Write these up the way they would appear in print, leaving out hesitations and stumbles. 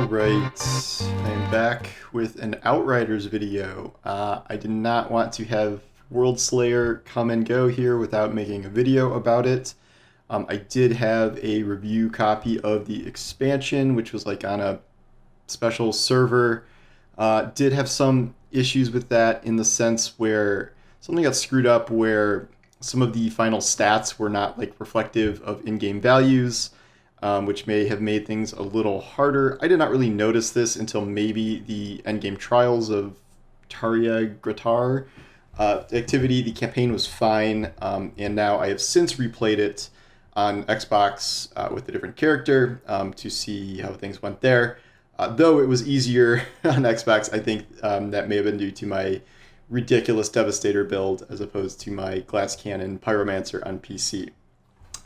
Alright, I am back with an Outriders video. I did not want to have Worldslayer come and go here without making a video about it. I did have a review copy of the expansion, which was like on a special server. Did have some issues with that in the sense where something got screwed up where some of the final stats were not like reflective of in-game values. Which may have made things a little harder. I did not really notice this until maybe the endgame Trials of Tarya Gratar activity. The campaign was fine, and now I have since replayed it on Xbox with a different character to see how things went there. Though it was easier on Xbox, I think that may have been due to my ridiculous Devastator build as opposed to my Glass Cannon Pyromancer on PC.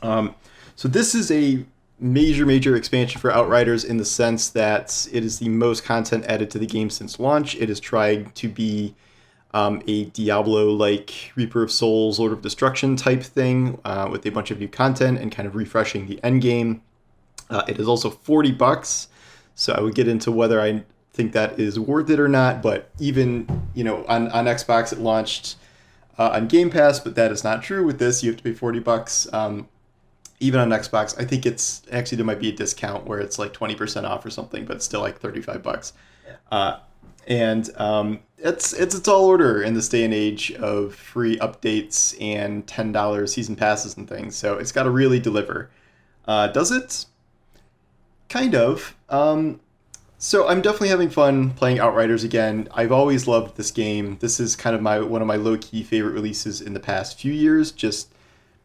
So this is a major expansion for Outriders in the sense that it is the most content added to the game since launch. It is trying to be a Diablo-like Reaper of Souls, Lord of Destruction type thing with a bunch of new content and kind of refreshing the endgame. It is also $40, so I would get into whether I think that is worth it or not, but even, on Xbox it launched on Game Pass, but that is not true with this. You have to pay $40. Even on Xbox, I think it's actually there might be a discount where it's like 20% off or something, but it's still like $35. Yeah. It's a tall order in this day and age of free updates and $10 season passes and things. So it's got to really deliver. Does it? Kind of. So I'm definitely having fun playing Outriders again. I've always loved this game. This is kind of one of my low-key favorite releases in the past few years. Just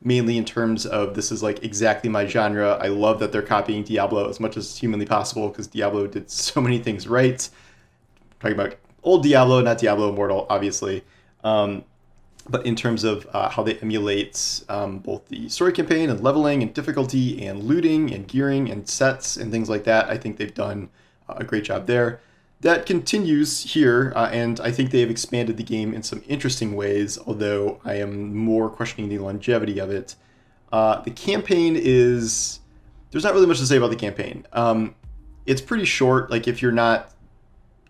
mainly in terms of this is like exactly my genre. I love that they're copying Diablo as much as humanly possible because Diablo did so many things right. I'm talking about old Diablo, not Diablo Immortal, obviously. But in terms of how they emulate both the story campaign and leveling and difficulty and looting and gearing and sets and things like that, I think they've done a great job there. That continues here, and I think they have expanded the game in some interesting ways, although I am more questioning the longevity of it. The campaign is... There's not really much to say about the campaign. It's pretty short, like if you're not,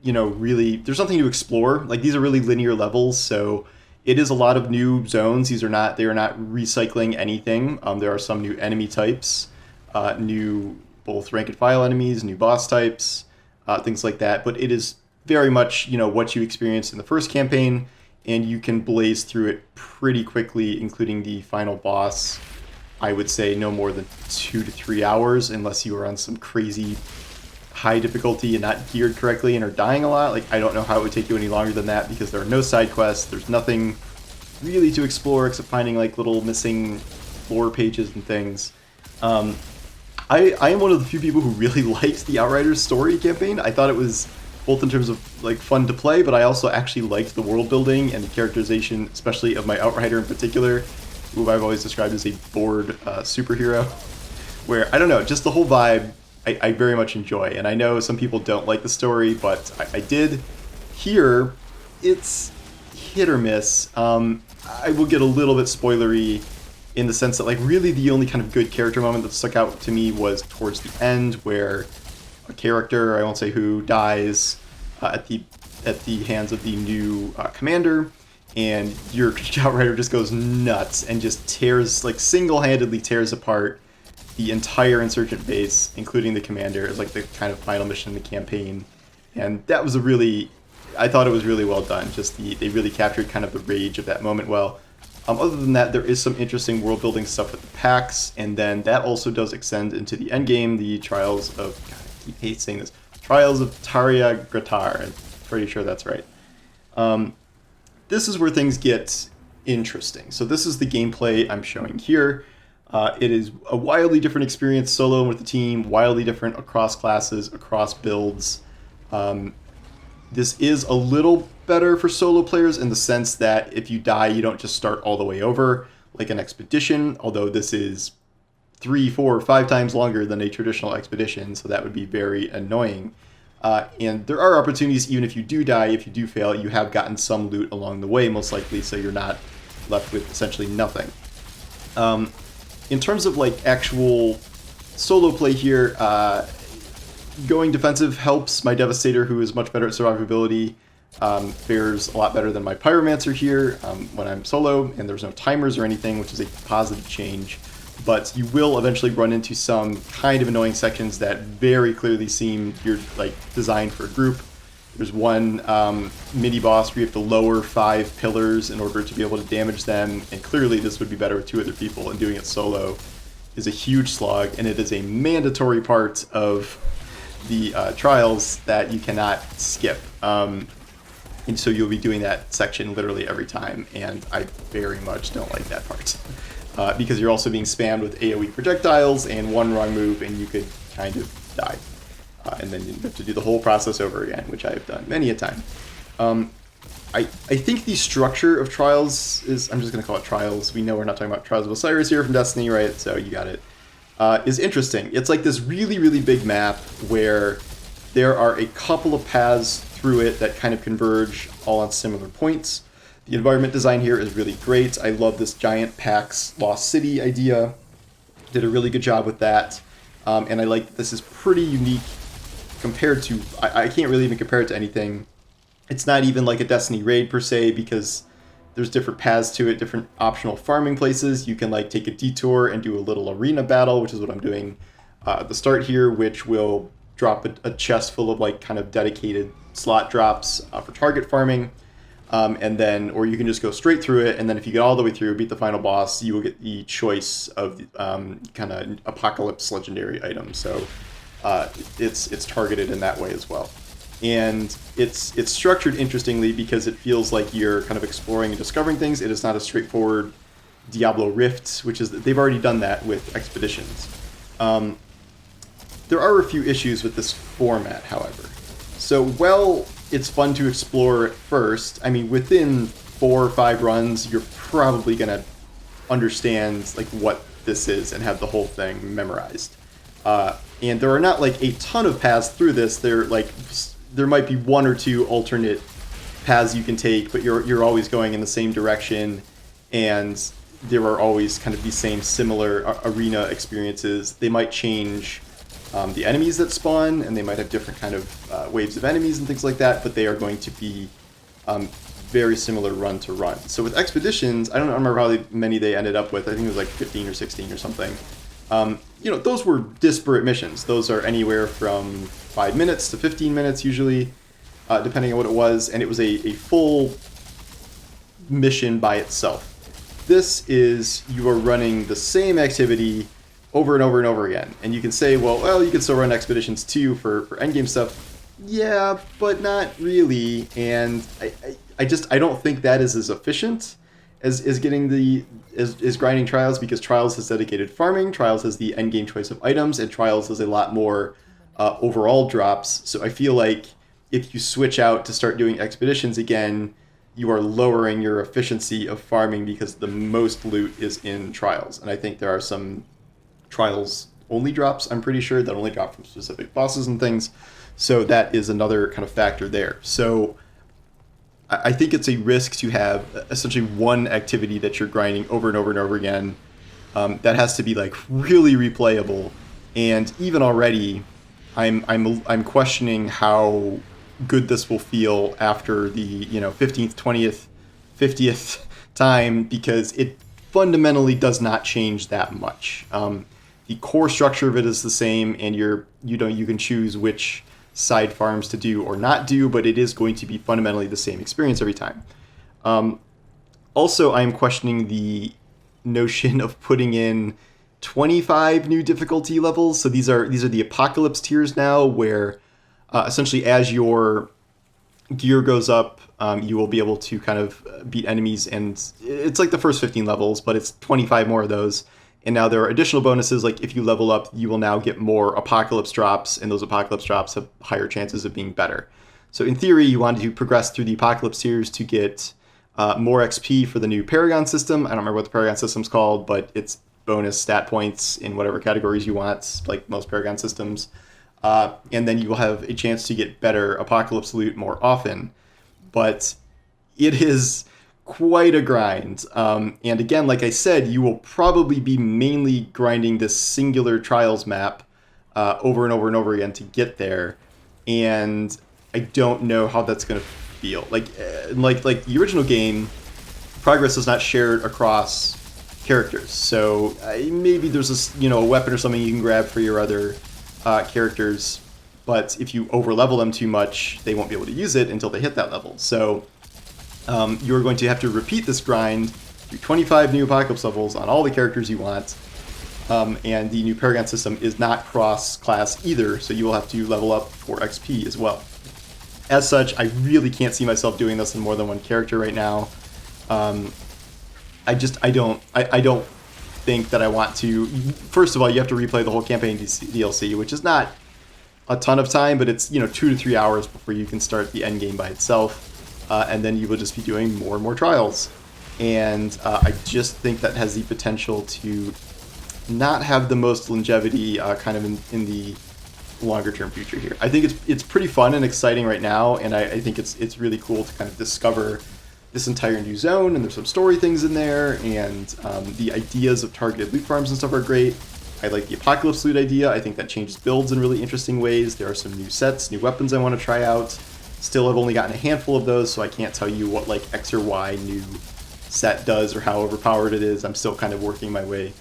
really... There's nothing to explore. Like these are really linear levels, so it is a lot of new zones. They are not recycling anything. There are some new enemy types, new both rank and file enemies, new boss types, things like that, but it is very much, what you experienced in the first campaign, and you can blaze through it pretty quickly, including the final boss. I would say no more than 2 to 3 hours, unless you are on some crazy high difficulty and not geared correctly and are dying a lot. Like, I don't know how it would take you any longer than that, because there are no side quests, there's nothing really to explore except finding, like, little missing lore pages and things. I am one of the few people who really liked the Outriders story campaign. I thought it was both in terms of like fun to play, but I also actually liked the world building and the characterization, especially of my Outrider in particular, who I've always described as a bored superhero. Where, I don't know, just the whole vibe I very much enjoy. And I know some people don't like the story, but I did. Here, it's hit or miss. I will get a little bit spoilery in the sense that, like, really the only kind of good character moment that stuck out to me was towards the end, where a character, I won't say who, dies at the hands of the new commander, and your Outrider just goes nuts and just tears, like, single-handedly tears apart the entire insurgent base, including the commander, as like the kind of final mission in the campaign. And that was I thought it was really well done. Just they really captured kind of the rage of that moment well. Other than that, there is some interesting world-building stuff with the packs, and then that also does extend into the endgame, the Trials of... God, I hate saying this. Trials of Tarya Gratar. I'm pretty sure that's right. This is where things get interesting. So this is the gameplay I'm showing here. It is a wildly different experience solo and with the team, wildly different across classes, across builds. This is a little better for solo players in the sense that if you die, you don't just start all the way over like an expedition, although this is 3, 4, 5 times longer than a traditional expedition, so that would be very annoying. And there are opportunities, even if you do die, if you do fail, you have gotten some loot along the way, most likely, so you're not left with essentially nothing. In terms of like actual solo play here, going defensive helps. My Devastator, who is much better at survivability, fares a lot better than my Pyromancer here when I'm solo, and there's no timers or anything, which is a positive change. But you will eventually run into some kind of annoying sections that very clearly seem you're like designed for a group. There's one mini boss where you have to lower 5 pillars in order to be able to damage them, and clearly this would be better with 2 other people, and doing it solo is a huge slog, and it is a mandatory part of the trials that you cannot skip. And so you'll be doing that section literally every time, and I very much don't like that part. Because you're also being spammed with AoE projectiles, and one wrong move and you could kind of die. And then you have to do the whole process over again, which I have done many a time. I think the structure of Trials is, I'm just going to call it Trials. We know we're not talking about Trials of Osiris here from Destiny, right? So you got it. Is interesting. It's like this really, really big map where there are a couple of paths through it that kind of converge all on similar points. The environment design here is really great. I love this giant Pax Lost City idea. Did a really good job with that. And I like that this is pretty unique compared to... I can't really even compare it to anything. It's not even like a Destiny raid per se, because there's different paths to it, different optional farming places. You can like take a detour and do a little arena battle, which is what I'm doing at the start here, which will drop a chest full of like kind of dedicated slot drops for target farming. And then, or you can just go straight through it, and then if you get all the way through, beat the final boss, you will get the choice of kind of Apocalypse legendary items. So it's targeted in that way as well. And it's structured interestingly because it feels like you're kind of exploring and discovering things. It is not a straightforward Diablo Rift, which is, they've already done that with Expeditions. There are a few issues with this format, however. So, well, it's fun to explore at first. I mean, within 4 or 5 runs, you're probably going to understand like what this is and have the whole thing memorized. And there are not like a ton of paths through this. There might be 1 or 2 alternate paths you can take, but you're always going in the same direction, and there are always kind of these same similar arena experiences. They might change the enemies that spawn, and they might have different kind of waves of enemies and things like that, but they are going to be very similar run to run. So with Expeditions, I don't remember how many they ended up with. I think it was like 15 or 16 or something. Those were disparate missions. Those are anywhere from 5 minutes to 15 minutes usually, depending on what it was, and it was a full mission by itself. This is, you are running the same activity over and over and over again. And you can say, well, you can still run Expeditions 2 for endgame stuff. Yeah, but not really. And I don't think that is as efficient as getting is grinding Trials, because Trials has dedicated farming, Trials has the endgame choice of items, and Trials has a lot more overall drops. So I feel like if you switch out to start doing Expeditions again, you are lowering your efficiency of farming because the most loot is in Trials. And I think there are some Trials only drops, I'm pretty sure, that only drop from specific bosses and things. So that is another kind of factor there. So I think it's a risk to have essentially one activity that you're grinding over and over and over again that has to be like really replayable. And even already, I'm questioning how good this will feel after the 15th, 20th, 50th time, because it fundamentally does not change that much. The core structure of it is the same, and you can choose which side farms to do or not do, but it is going to be fundamentally the same experience every time. Also, I'm questioning the notion of putting in 25 new difficulty levels. So these are the Apocalypse tiers now, where essentially as your gear goes up, you will be able to kind of beat enemies, and it's like the first 15 levels, but it's 25 more of those. And now there are additional bonuses, like if you level up, you will now get more Apocalypse drops, and those Apocalypse drops have higher chances of being better. So in theory, you want to progress through the Apocalypse tiers to get more XP for the new Paragon system. I don't remember what the Paragon system's called, but it's bonus stat points in whatever categories you want, like most Paragon systems. And then you will have a chance to get better Apocalypse loot more often. But it is quite a grind. And again, like I said, you will probably be mainly grinding this singular Trials map over and over and over again to get there, and I don't know how that's going to feel. Like the original game, progress is not shared across characters. So maybe there's a weapon or something you can grab for your other characters, but if you over level them too much, they won't be able to use it until they hit that level. So you're going to have to repeat this grind through 25 new Apocalypse levels on all the characters you want. And the new Paragon system is not cross-class either, so you will have to level up for XP as well. As such, I really can't see myself doing this in more than one character right now. I don't think that I want to. First of all, you have to replay the whole campaign DLC, which is not a ton of time, but it's 2 to 3 hours before you can start the end game by itself, and then you will just be doing more and more trials. And I just think that has the potential to not have the most longevity kind of in the longer term future here. I think it's pretty fun and exciting right now, and I think it's really cool to kind of discover this entire new zone, and there's some story things in there, and the ideas of targeted loot farms and stuff are great. I like the Apocalypse loot idea. I think that changes builds in really interesting ways. There are some new sets, new weapons I want to try out. Still have only gotten a handful of those, so I can't tell you what like X or Y new set does or how overpowered it is. I'm still kind of working my way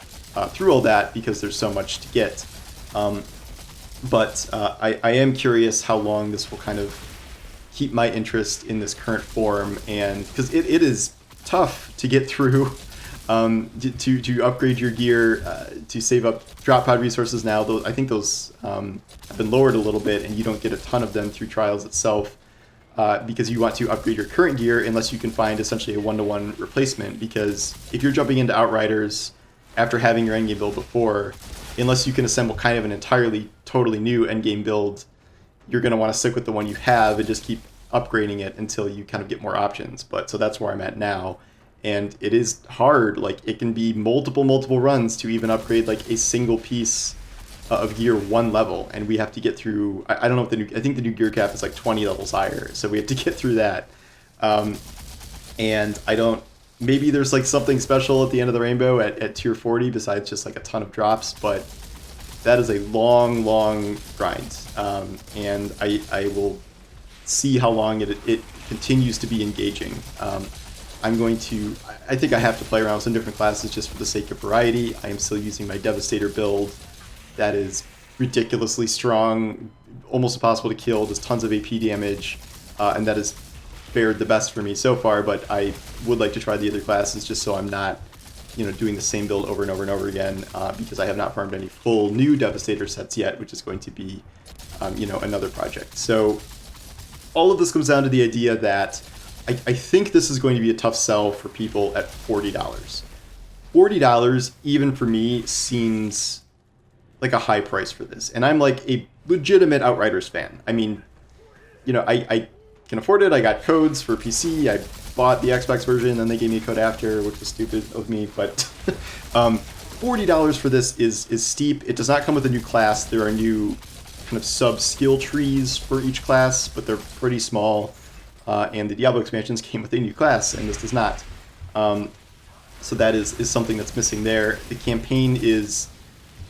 through all that because there's so much to get. But I am curious how long this will kind of keep my interest in this current form, and because it is tough to get through, to upgrade your gear, to save up drop pod resources now. I think those have been lowered a little bit, and you don't get a ton of them through Trials itself, because you want to upgrade your current gear unless you can find essentially a one-to-one replacement. Because if you're jumping into Outriders after having your endgame build before, unless you can assemble kind of an entirely, totally new endgame build, you're going to want to stick with the one you have and just keep upgrading it until you kind of get more options. But so that's where I'm at now. And it is hard. Like, it can be multiple runs to even upgrade like a single piece of gear one level. And we have to get through, I don't know what I think the new gear cap is like 20 levels higher. So we have to get through that. And maybe there's like something special at the end of the rainbow at tier 40 besides just like a ton of drops, but that is a long grind. And I will see how long it continues to be engaging. I think I have to play around with some different classes just for the sake of variety. I am still using my Devastator build that is ridiculously strong, almost impossible to kill, does tons of AP damage, and that has fared the best for me so far, but I would like to try the other classes just so I'm not doing the same build over and over and over again, because I have not farmed any full new Devastator sets yet, which is going to be another project. So all of this comes down to the idea that I think this is going to be a tough sell for people at $40. $40, even for me, seems like a high price for this. And I'm like a legitimate Outriders fan. I mean, I can afford it. I got codes for PC. I bought the Xbox version, and they gave me a code after, which was stupid of me. But $40 for this is steep. It does not come with a new class. There are new kind of sub-skill trees for each class, but they're pretty small. And the Diablo expansions came with a new class, and this does not. So that is something that's missing there. The campaign is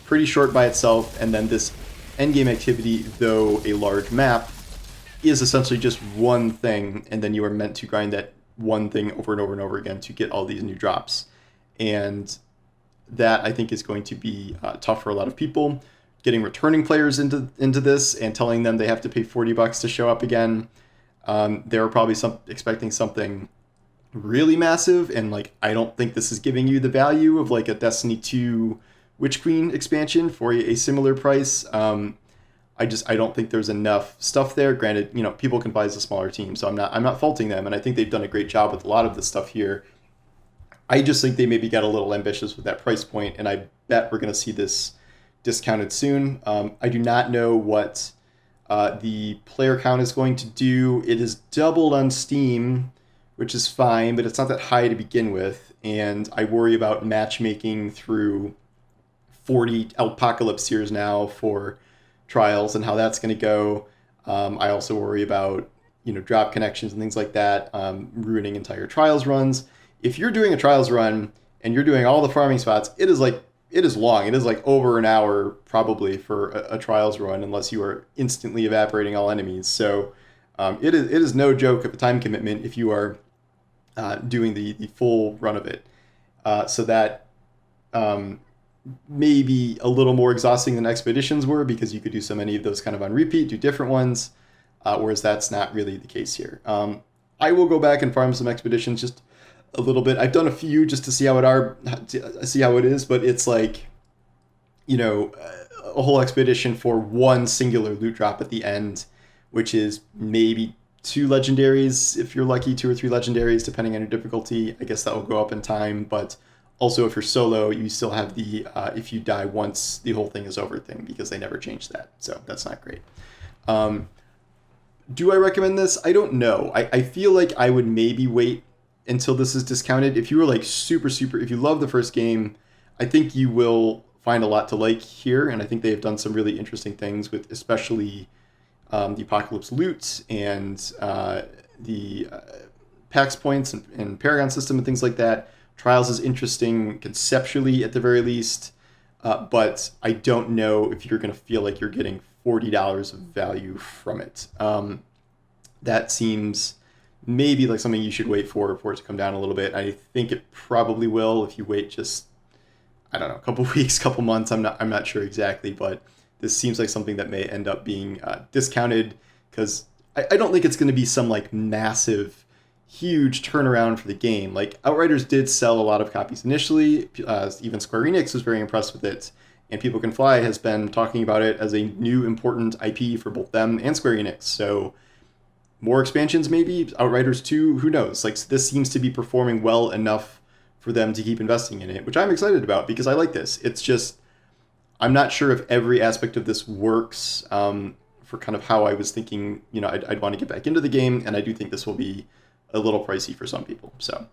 pretty short by itself, and then this endgame activity, though a large map, is essentially just one thing, and then you are meant to grind that one thing over and over and over again to get all these new drops. And that, I think, is going to be tough for a lot of people. Getting returning players into this and telling them they have to pay $40 to show up again. They were probably expecting something really massive, and like I don't think this is giving you the value of like a Destiny 2 Witch Queen expansion for a similar price. I don't think there's enough stuff there. Granted, people can buy as a smaller team, so I'm not faulting them, and I think they've done a great job with a lot of this stuff here. I just think they maybe got a little ambitious with that price point, and I bet we're going to see this discounted soon. I do not know what the player count is going to do. It is doubled on Steam, which is fine, but it's not that high to begin with, and I worry about matchmaking through 40 Apocalypse tiers now for Trials and how that's going to go. I also worry about drop connections and things like that, ruining entire Trials runs. If you're doing a Trials run and you're doing all the farming spots, it is like it is long. It is like over an hour probably for a Trials run, unless you are instantly evaporating all enemies. So it is no joke of a time commitment if you are doing the full run of it. So that may be a little more exhausting than expeditions were, because you could do so many of those kind of on repeat, do different ones, whereas that's not really the case here. I will go back and farm some expeditions just a little bit. I've done a few just to see how it is, but it's like, a whole expedition for one singular loot drop at the end, which is maybe 2 legendaries if you're lucky, 2 or 3 legendaries depending on your difficulty. I guess that will go up in time, but also if you're solo, you still have the if you die once the whole thing is over thing, because they never changed that, so that's not great. Do I recommend this? I don't know. I feel like I would maybe wait until this is discounted. If you were like super, if you love the first game, I think you will find a lot to like here, and I think they have done some really interesting things with especially the Apocalypse loot and the PAX points and Paragon system and things like that. Trials is interesting conceptually at the very least, but I don't know if you're going to feel like you're getting $40 of value from it. That seems maybe like something you should wait for it to come down a little bit. I think it probably will if you wait just, I don't know, a couple weeks, couple months. I'm not sure exactly, but this seems like something that may end up being discounted, because I don't think it's going to be some like massive, huge turnaround for the game. Like Outriders did sell a lot of copies initially. Even Square Enix was very impressed with it, and People Can Fly has been talking about it as a new important IP for both them and Square Enix. So more expansions maybe, Outriders 2, who knows? Like, this seems to be performing well enough for them to keep investing in it, which I'm excited about because I like this. It's just, I'm not sure if every aspect of this works for kind of how I was thinking, I'd want to get back into the game, and I do think this will be a little pricey for some people. So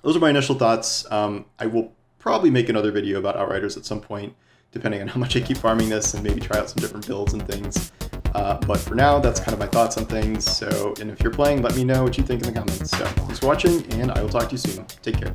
those are my initial thoughts. I will probably make another video about Outriders at some point, depending on how much I keep farming this, and maybe try out some different builds and things. But for now, that's kind of my thoughts on things. So, and if you're playing, let me know what you think in the comments. So thanks for watching, and I will talk to you soon. Take care.